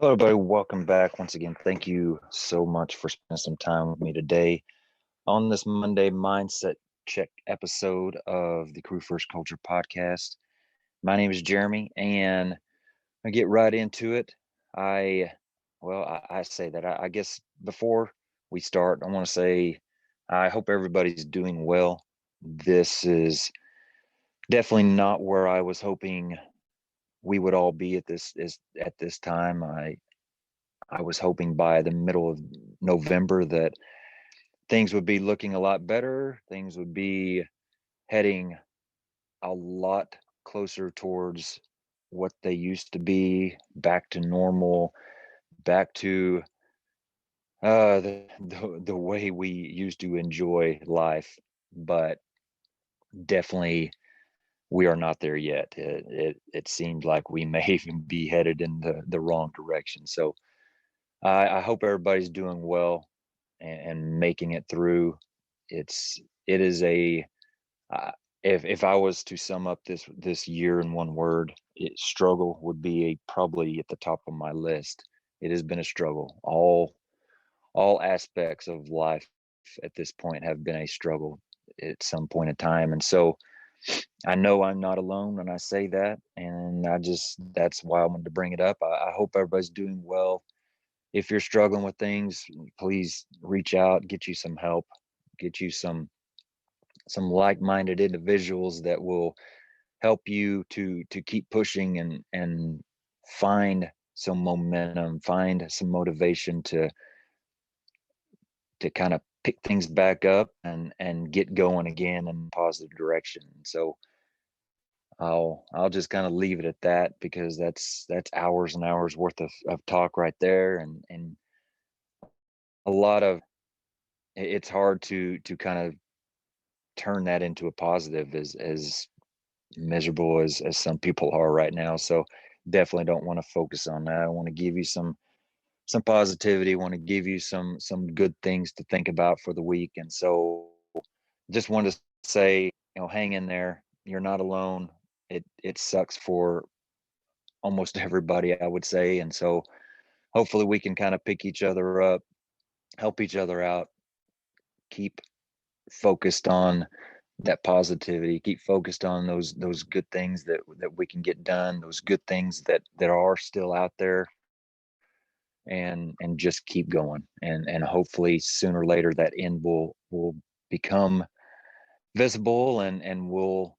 Hello, everybody. Welcome back once again. Thank you so much for spending some time with me today on this Monday Mindset Check episode of the Crew First Culture podcast. My name is Jeremy, and I get right into it. I say that. I guess before we start, I want to say I hope everybody's doing well. This is definitely not where I was hoping we would all be at this time. I was hoping by the middle of November that things would be looking a lot better. Things would be heading a lot closer towards what they used to be, back to normal, back to the way we used to enjoy life. But definitely, we are not there yet. It seems like we may even be headed in the wrong direction. So I hope everybody's doing well and making it through. It is a uh, if I was to sum up this year in one word, struggle would be probably at the top of my list. It has been a struggle. All aspects of life at this point have been a struggle at some point in time, and so I know I'm not alone when I say that, and that's why I wanted to bring it up. I hope everybody's doing well. If you're struggling with things, please reach out, get you some help, get you some like-minded individuals that will help you to keep pushing and find some momentum, find some motivation to kind of pick things back up and get going again in a positive direction. So I'll just kind of leave it at that because that's hours and hours worth of talk right there, and a lot of it's hard to kind of turn that into a positive as miserable as some people are right now. So definitely don't want to focus on that. I want to give you some positivity, want to give you some good things to think about for the week. And so just wanted to say, hang in there. You're not alone. It sucks for almost everybody, I would say. And so hopefully we can kind of pick each other up, help each other out, keep focused on that positivity, keep focused on those good things that we can get done, those good things that are still out there, and just keep going, and hopefully sooner or later that end will become visible, and we'll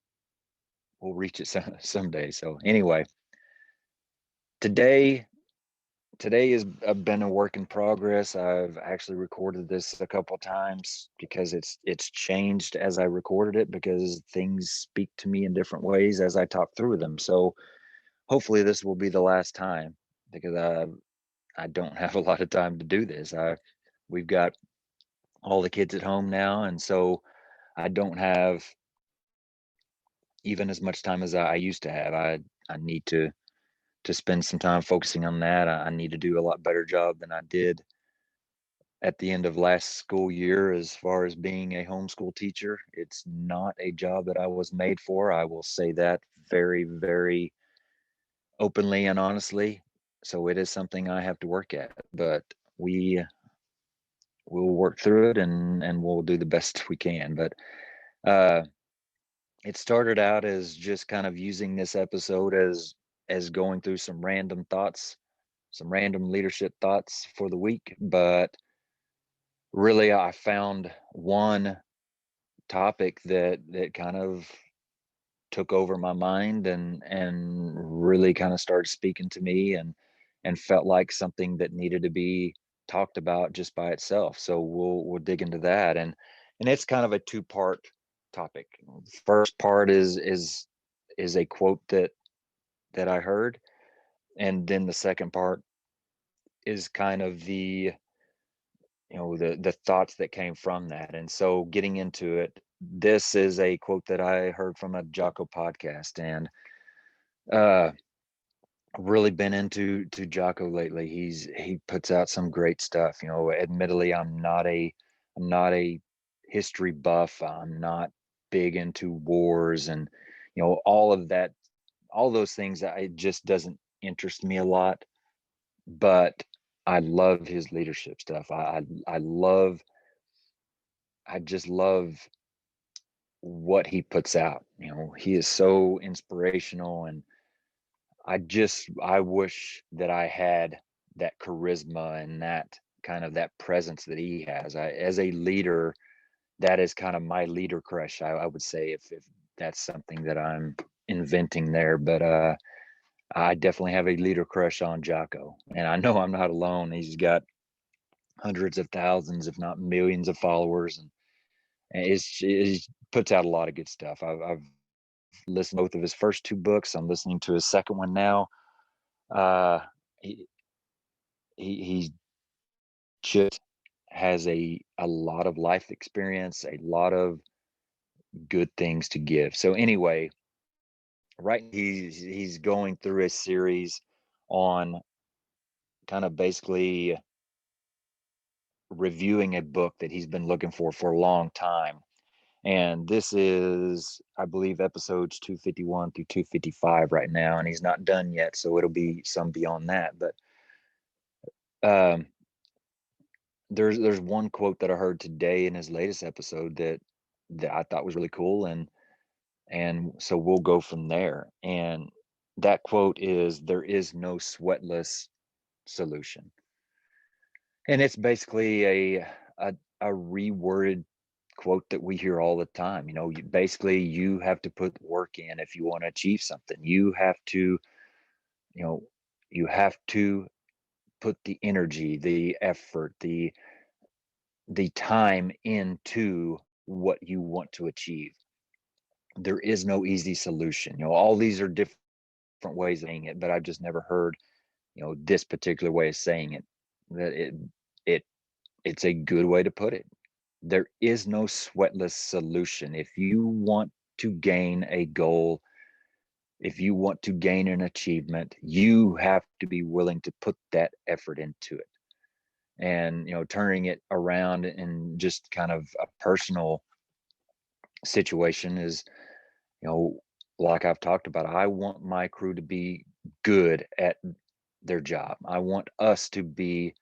reach it someday. So anyway, today today has been a work in progress. I've actually recorded this a couple times because it's changed as I recorded it, because things speak to me in different ways as I talk through them. So hopefully this will be the last time, because I don't have a lot of time to do this. We've got all the kids at home now, and so I don't have even as much time as I used to have. I need to spend some time focusing on that. I need to do a lot better job than I did at the end of last school year as far as being a homeschool teacher. It's not a job that I was made for. I will say that very, very openly and honestly. So it is something I have to work at, but we will work through it, and we'll do the best we can. But uh it started out as just kind of using this episode as going through some random thoughts, some random leadership thoughts for the week. But really I found one topic that kind of took over my mind and really kind of started speaking to me, and felt like something that needed to be talked about just by itself. So we'll dig into that, and it's kind of a two-part topic. First part is a quote that I heard, and then the second part is kind of the thoughts that came from that. And so getting into it, this is a quote that I heard from a Jocko podcast, and uh really been into Jocko lately. He puts out some great stuff. Admittedly, I'm not a history buff. I'm not big into wars and all of that, all those things. It just doesn't interest me a lot. but I love his leadership stuff. I just love what he puts out. He is so inspirational, and I wish that I had that charisma and that kind of that presence that he has. As a leader, that is kind of my leader crush. I would say, if that's something that I'm inventing there, but I definitely have a leader crush on Jocko, and I know I'm not alone. He's got hundreds of thousands, if not millions, of followers, and he puts out a lot of good stuff. I've listened to both of his first two books. I'm listening to his second one now. Uh, he he just has a lot of life experience, a lot of good things to give. So anyway, right, he's going through a series on kind of basically reviewing a book that he's been looking for a long time. And this is, I believe, episodes 251 through 255 right now, and he's not done yet, so it'll be some beyond that. But um, there's one quote that I heard today in his latest episode that I thought was really cool, and so we'll go from there. And that quote is, "There is no sweatless solution," and it's basically a, a reworded quote that we hear all the time. Basically, you have to put work in if you want to achieve something. You know, you have to put the energy, the effort, the time into what you want to achieve. There is no easy solution. All these are different ways of saying it, but I've just never heard, this particular way of saying it. That it it's a good way to put it. There is no sweatless solution. If you want to gain a goal, if you want to gain an achievement, you have to be willing to put that effort into it. And turning it around in just kind of a personal situation is, you know, like I've talked about, I want my crew to be good at their job. I want us to be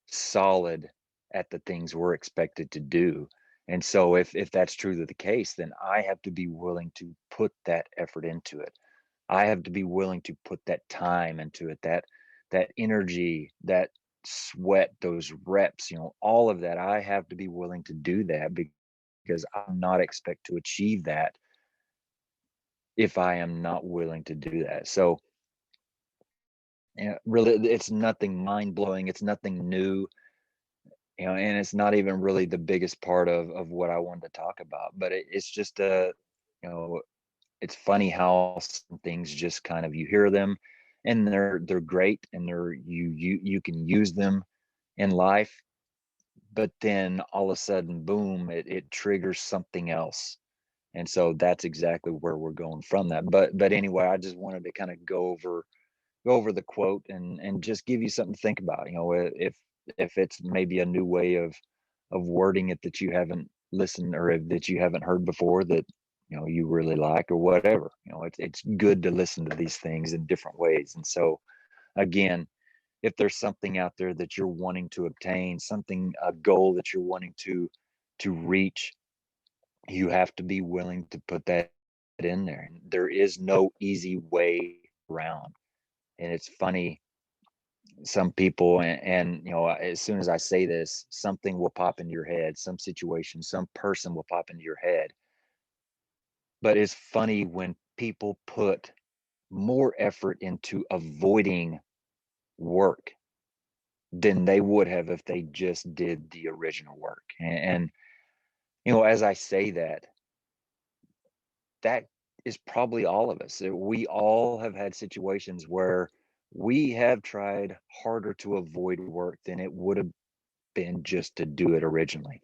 solid at the things we're expected to do. And so if that's truly the case, then I have to be willing to put that effort into it. I have to be willing to put that time into it, that energy, that sweat, those reps, all of that. I have to be willing to do that because I'm not expect to achieve that if I am not willing to do that. So, really, it's nothing mind blowing. It's nothing new, and it's not even really the biggest part of what I wanted to talk about. But it's just you know, it's funny how some things just kind of, you hear them, and they're great, and you can use them in life, but then all of a sudden, boom, it triggers something else. And so that's exactly where we're going from that. But anyway, I just wanted to kind of go over the quote and just give you something to think about. If it's maybe a new way of wording it that you haven't listened, or that you haven't heard before, that you really like, or whatever. It's good to listen to these things in different ways. And so, again, if there's something out there that you're wanting to obtain, something, a goal that you're wanting to reach, you have to be willing to put that in there. There is no easy way around. And it's funny, some people, and as soon as I say this, something will pop into your head, some situation, some person will pop into your head. But it's funny when people put more effort into avoiding work than they would have if they just did the original work. And as I say that, that is probably all of us. We all have had situations where we have tried harder to avoid work than it would have been just to do it originally.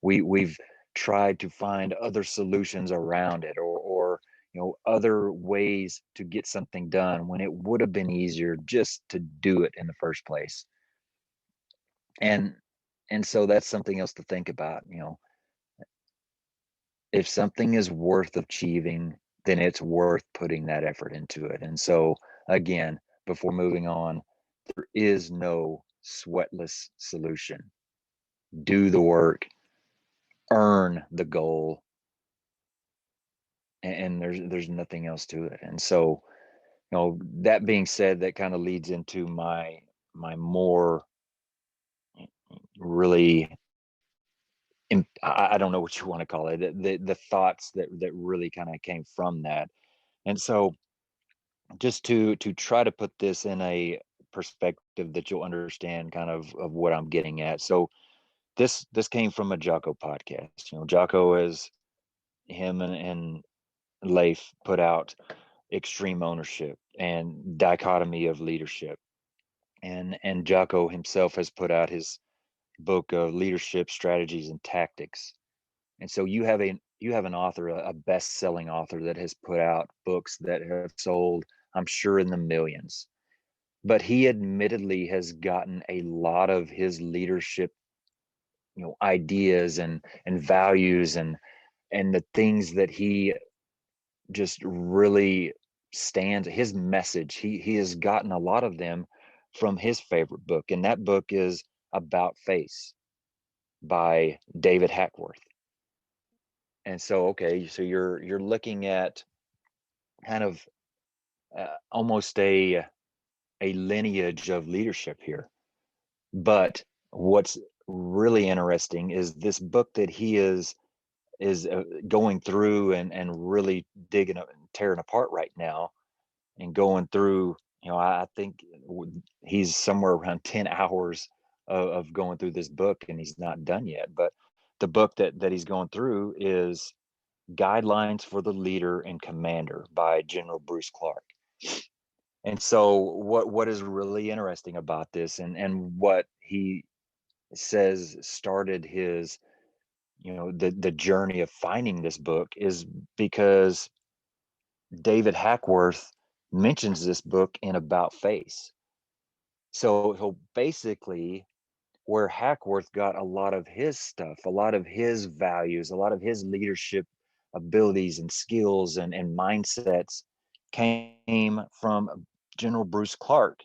We've tried to find other solutions around it, or other ways to get something done when it would have been easier just to do it in the first place. And and so that's something else to think about. If something is worth achieving, then it's worth putting that effort into it. And so, again, before moving on, there is no sweatless solution. Do the work, earn the goal, and there's nothing else to it. And so, that being said, that kind of leads into my more really I don't know what you want to call it, the thoughts that really kind of came from that. And so, just to try to put this in a perspective that you'll understand kind of what I'm getting at. So this came from a Jocko podcast. Jocko, is him and Leif put out Extreme Ownership and Dichotomy of Leadership. And Jocko himself has put out his book of Leadership Strategies and Tactics. And so you have an author, a best-selling author, that has put out books that have sold, I'm sure, in the millions. But he admittedly has gotten a lot of his leadership, ideas and values and the things that he just really stands, his message, he has gotten a lot of them from his favorite book, and that book is About Face by David Hackworth. And so, okay, so you're looking at kind of almost a lineage of leadership here. But what's really interesting is this book that he is going through and really digging up and tearing apart right now, and going through. I think he's somewhere around 10 hours of going through this book, and he's not done yet. But the book that he's going through is Guidelines for the Leader and Commander by General Bruce Clark. And so what is really interesting about this, and what he says started his, the journey of finding this book, is because David Hackworth mentions this book in About Face. So he'll basically, where Hackworth got a lot of his stuff, a lot of his values, a lot of his leadership abilities and skills and mindsets, came from General Bruce Clark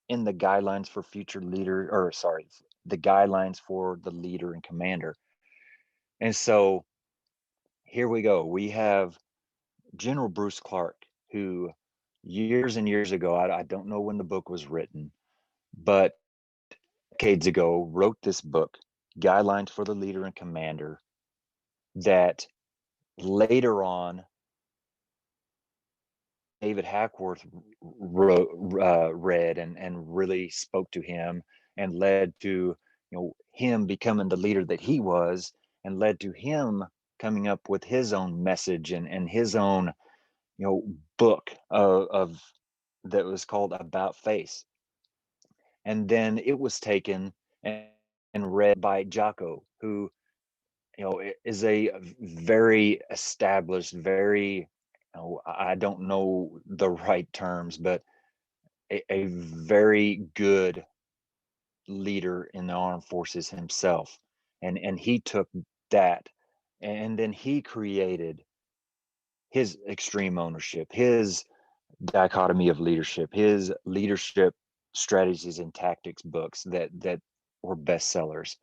in the Guidelines for Future Leader, or sorry, the Guidelines for the Leader and Commander. And so here we go. We have General Bruce Clark, who years and years ago, I don't know when the book was written, but decades ago, wrote this book, Guidelines for the Leader and Commander, that later on David Hackworth wrote, read, and really spoke to him, and led to him becoming the leader that he was, and led to him coming up with his own message and his own book of that was called About Face. And then it was taken and read by Jocko, who is a very established, very, I don't know the right terms, but a very good leader in the armed forces himself. And he took that, and then he created his Extreme Ownership, his Dichotomy of Leadership, his Leadership Strategies and Tactics books that were bestsellers.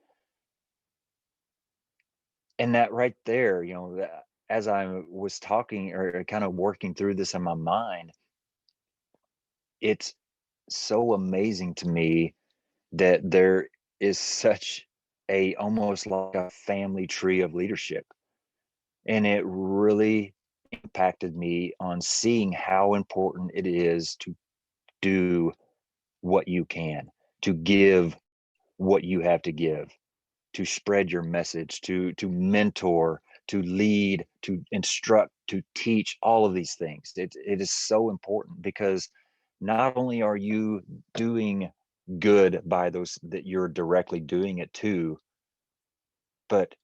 And that right there, as I was talking or kind of working through this in my mind, it's so amazing to me that there is such a, almost like a family tree of leadership. And it really impacted me on seeing how important it is to do what you can, to give what you have to give, to spread your message, to mentor, to lead, to instruct, to teach, all of these things. It is so important, because not only are you doing good by those that you're directly doing it to, but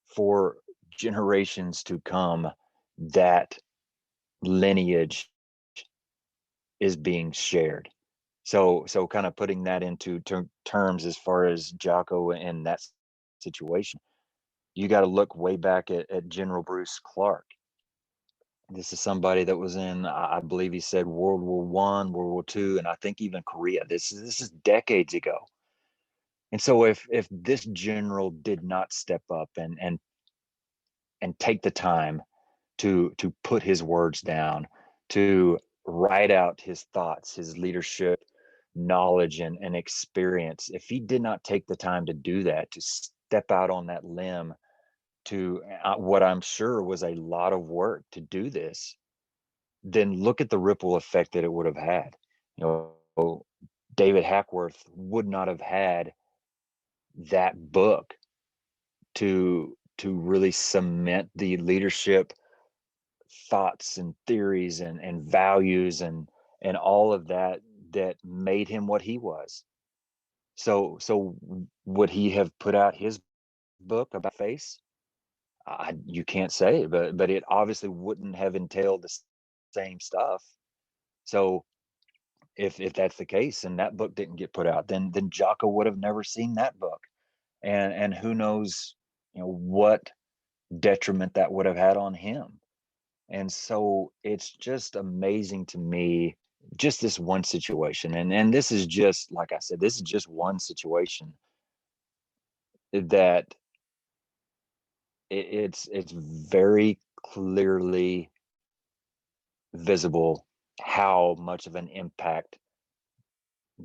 for generations to come, that lineage is being shared. So kind of putting that into terms as far as Jocko and that situation, you got to look way back at General Bruce Clark. This is somebody that was in, I believe he said World War One, World War Two, and I think even Korea. This is decades ago. And so if this general did not step up and take the time to put his words down, to write out his thoughts, his leadership knowledge and experience, if he did not take the time to do that, to step out on that limb, to what I'm sure was a lot of work to do this, then look at the ripple effect that it would have had. You know, David Hackworth would not have had that book to really cement the leadership thoughts and theories and values and all of that that made him what he was. So would he have put out his book about face? You can't say, but it obviously wouldn't have entailed the same stuff. So if that's the case and that book didn't get put out, then Jocko would have never seen that book. And who knows, what detriment that would have had on him. And so it's just amazing to me, just this one situation. And this is just, like I said, this is just one situation that it's very clearly visible how much of an impact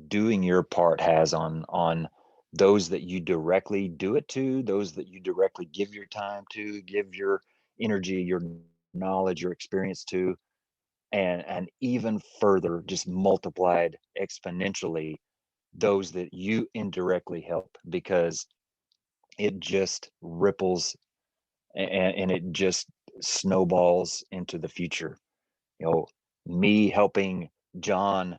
doing your part has on those that you directly do it to, those that you directly give your time to, give your energy, your knowledge, your experience to, and even further, just multiplied exponentially, those that you indirectly help, because it just ripples and it just snowballs into the future. You know, me helping John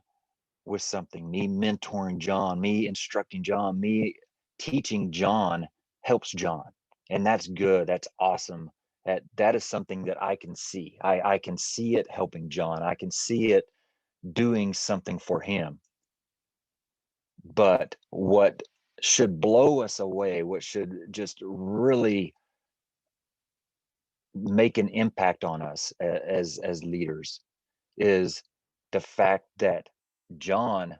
with something, me mentoring John, me instructing John, me teaching John helps John. And that's good. That's awesome. That is something that I can see. I can see it helping John. I can see it doing something for him. But what should blow us away, what should just really make an impact on us as leaders, is the fact that John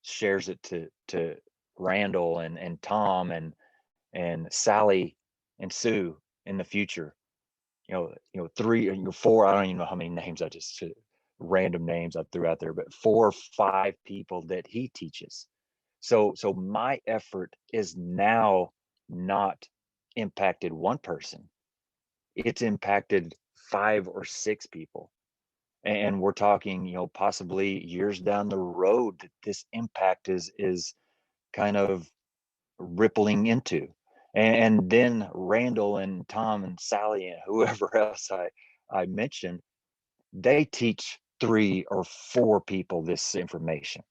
shares it to Randall and Tom and Sally and Sue in the future. Three, four. I don't even know how many names I just random names I threw out there, but 4 or 5 people that he teaches. So my effort is now not impacted one person; it's impacted 5 or 6 people, and we're talking, possibly years down the road that this impact is kind of rippling into. And then Randall and Tom and Sally and whoever else I mentioned, they teach 3 or 4 people this information.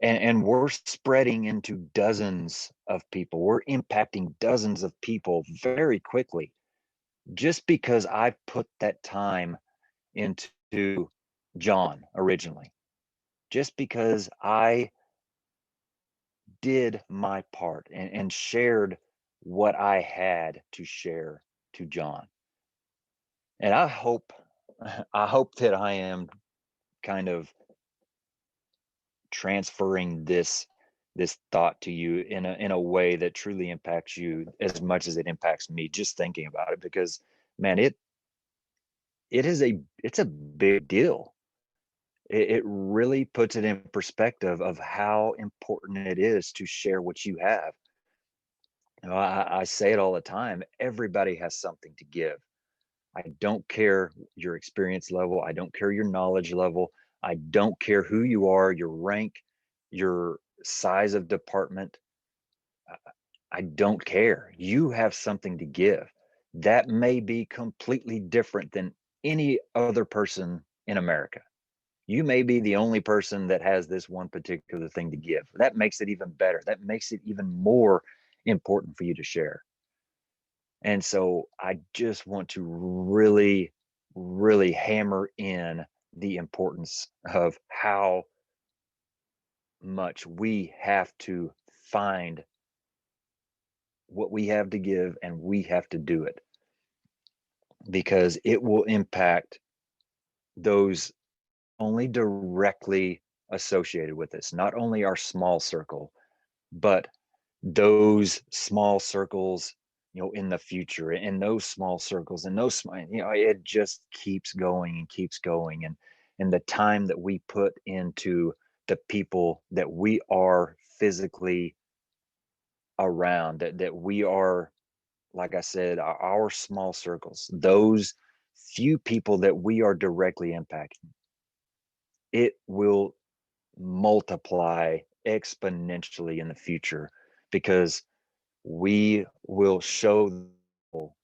And we're spreading into dozens of people. We're impacting dozens of people very quickly, just because I put that time into John originally, just because I did my part and shared what I had to share to John. And I hope that I am kind of transferring this thought to you in a way that truly impacts you as much as it impacts me, just thinking about it, because man, it's a big deal. It really puts it in perspective of how important it is to share what you have. I say it all the time. Everybody has something to give. I don't care your experience level. I don't care your knowledge level. I don't care who you are, your rank, your size of department. I I don't care. You have something to give. That may be completely different than any other person in America. You may be the only person that has this one particular thing to give. That makes it even better. That makes it even more important for you to share. And so I just want to really, really hammer in the importance of how much we have to find what we have to give, and we have to do it. because it will impact those only directly associated with us, not only our small circle, but those small circles, in the future, and those small circles, and those small, it just keeps going and keeps going. And the time that we put into the people that we are physically around, that we are, like I said, our small circles, those few people that we are directly impacting, it will multiply exponentially in the future, because we will show people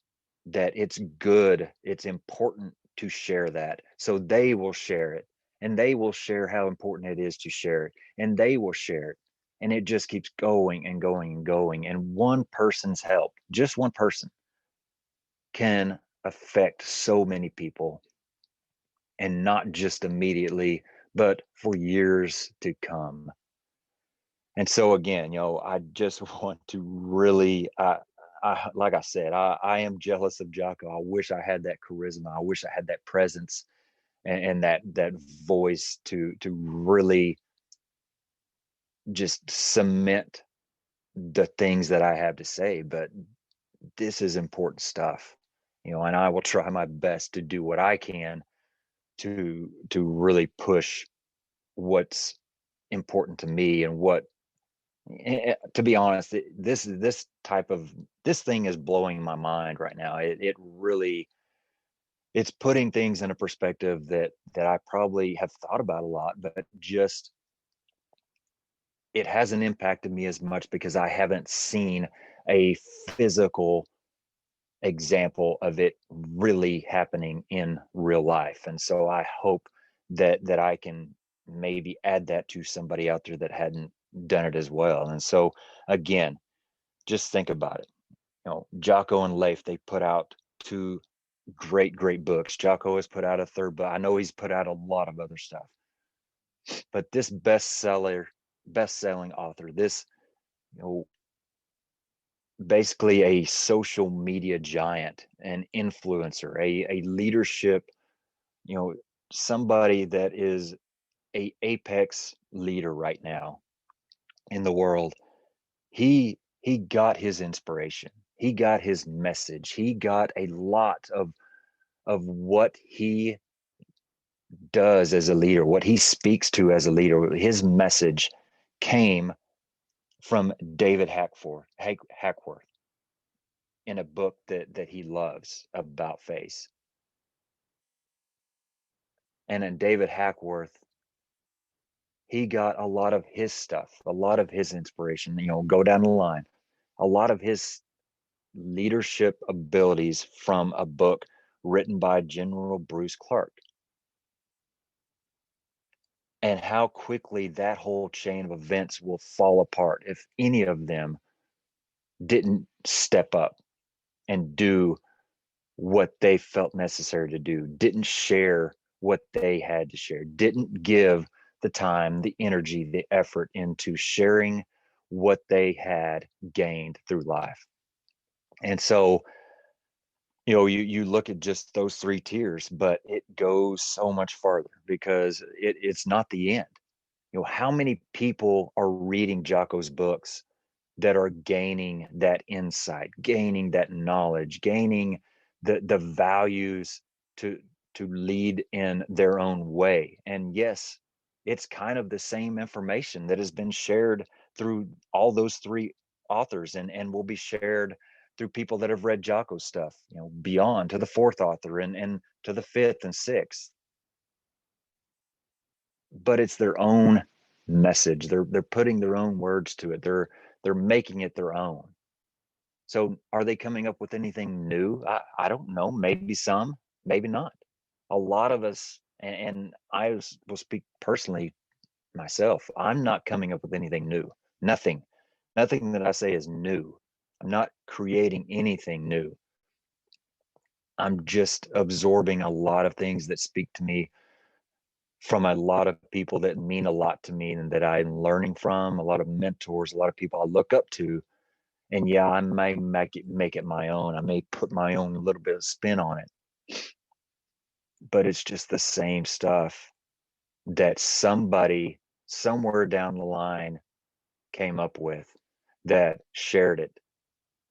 that it's good, it's important to share that. So they will share it, and they will share how important it is to share it, and they will share it. And it just keeps going and going and going. And one person's help, just one person, can affect so many people, and not just immediately, but for years to come. And so again, I just want to really, like I said, I am jealous of Jocko. I wish I had that charisma. I wish I had that presence, and that voice to really just cement the things that I have to say. But this is important stuff, and I will try my best to do what I can to really push what's important to me, and what, to be honest, this thing is blowing my mind right now. It really, it's putting things in a perspective that I probably have thought about a lot, but just, it hasn't impacted me as much because I haven't seen a physical example of it really happening in real life. And so I hope that I can maybe add that to somebody out there that hadn't done it as well. And so again, just think about it. Jocko and Leif, they put out two great books. Jocko has put out a third book. I know he's put out a lot of other stuff, but this best-selling author, this, you know, basically a social media giant, an influencer, a leadership, you know, somebody that is a apex leader right now in the world. He got his inspiration. He got his message. He got a lot of what he does as a leader, what he speaks to as a leader. His message came from David Hackworth in a book that he loves about face. And in David Hackworth, he got a lot of his stuff, a lot of his inspiration, go down the line, a lot of his leadership abilities from a book written by General Bruce Clark. And how quickly that whole chain of events will fall apart if any of them didn't step up and do what they felt necessary to do, didn't share what they had to share, didn't give the time, the energy, the effort into sharing what they had gained through life. And so, you look at just those three tiers, but it goes so much farther, because it's not the end. How many people are reading Jocko's books that are gaining that insight, gaining that knowledge, gaining the values to lead in their own way? And yes, it's kind of the same information that has been shared through all those three authors, and will be shared through people that have read Jocko's stuff, beyond to the fourth author, and to the fifth and sixth. But it's their own message. They're putting their own words to it. They're making it their own. So are they coming up with anything new? I don't know. Maybe some, maybe not. A lot of us, and will speak personally myself, I'm not coming up with anything new. Nothing. Nothing that I say is new. I'm not creating anything new. I'm just absorbing a lot of things that speak to me from a lot of people that mean a lot to me, and that I'm learning from, a lot of mentors, a lot of people I look up to. And yeah, I may make it my own. I may put my own little bit of spin on it. but it's just the same stuff that somebody somewhere down the line came up with, that shared it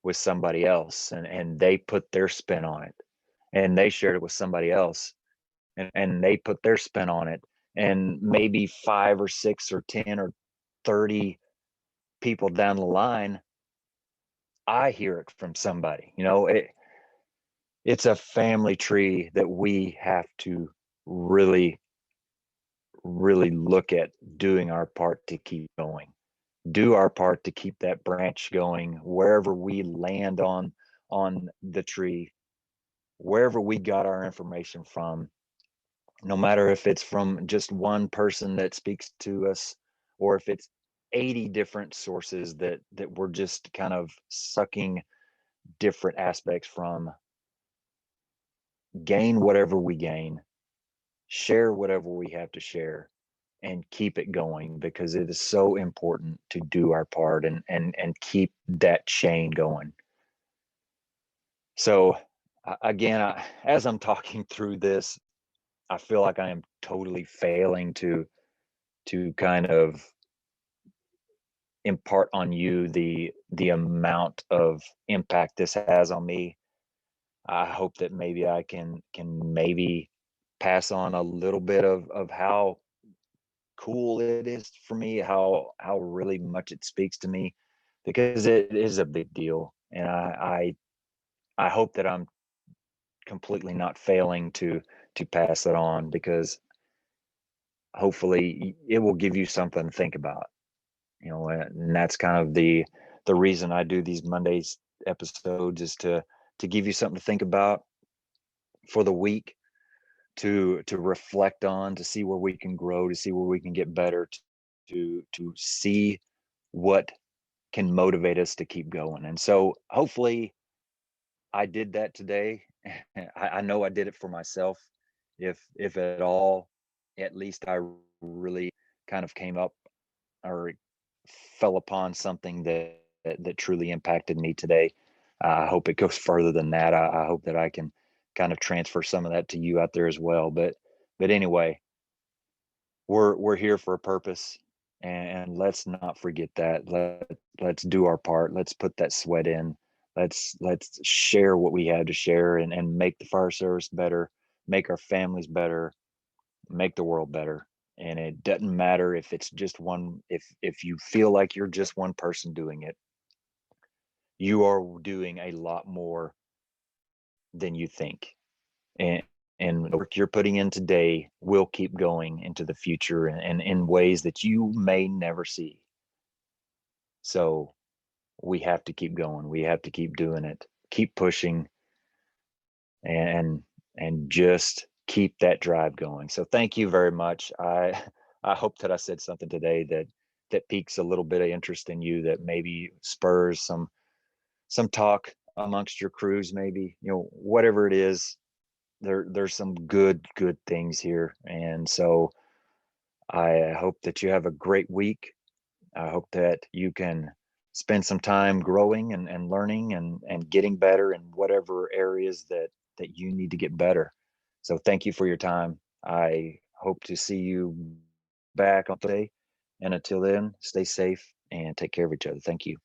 with somebody else, and they put their spin on it, and they shared it with somebody else, and they put their spin on it, and maybe 5 or 6 or 10 or 30 people down the line, I hear it from somebody. It's a family tree that we have to really, really look at doing our part to keep going. Do our part to keep that branch going wherever we land on the tree, wherever we got our information from, no matter if it's from just one person that speaks to us, or if it's 80 different sources that we're just kind of sucking different aspects from. Gain whatever we gain, share whatever we have to share, and keep it going, because it is so important to do our part and keep that chain going. So again, as I'm talking through this, I feel like I am totally failing to kind of impart on you the amount of impact this has on me. I hope that maybe I can maybe pass on a little bit of how cool it is for me, how really much it speaks to me, because it is a big deal, and I hope that I'm completely not failing to pass it on, because hopefully it will give you something to think about. And that's kind of the reason I do these Mondays episodes, is to give you something to think about for the week, to reflect on, to see where we can grow, to see where we can get better, to see what can motivate us to keep going. And so hopefully I did that today. I know I did it for myself. If at all, at least I really kind of came up, or fell upon something that truly impacted me today. I hope it goes further than that. I hope that I can kind of transfer some of that to you out there as well. But anyway, we're here for a purpose, and let's not forget that. Let's do our part. Let's put that sweat in. Let's share what we have to share, and make the fire service better, make our families better, make the world better. And it doesn't matter if it's just one. If you feel like you're just one person doing it, you are doing a lot more than you think. And the work you're putting in today will keep going into the future, and in ways that you may never see. So we have to keep going. We have to keep doing it, keep pushing, and and just keep that drive going. So thank you very much. I hope that I said something today that piques a little bit of interest in you, that maybe spurs some talk amongst your crews, maybe, whatever it is. There's some good things here. And so I hope that you have a great week. I hope that you can spend some time growing and learning and getting better in whatever areas that you need to get better. So thank you for your time. I hope to see you back on Thursday. And until then, stay safe and take care of each other. Thank you.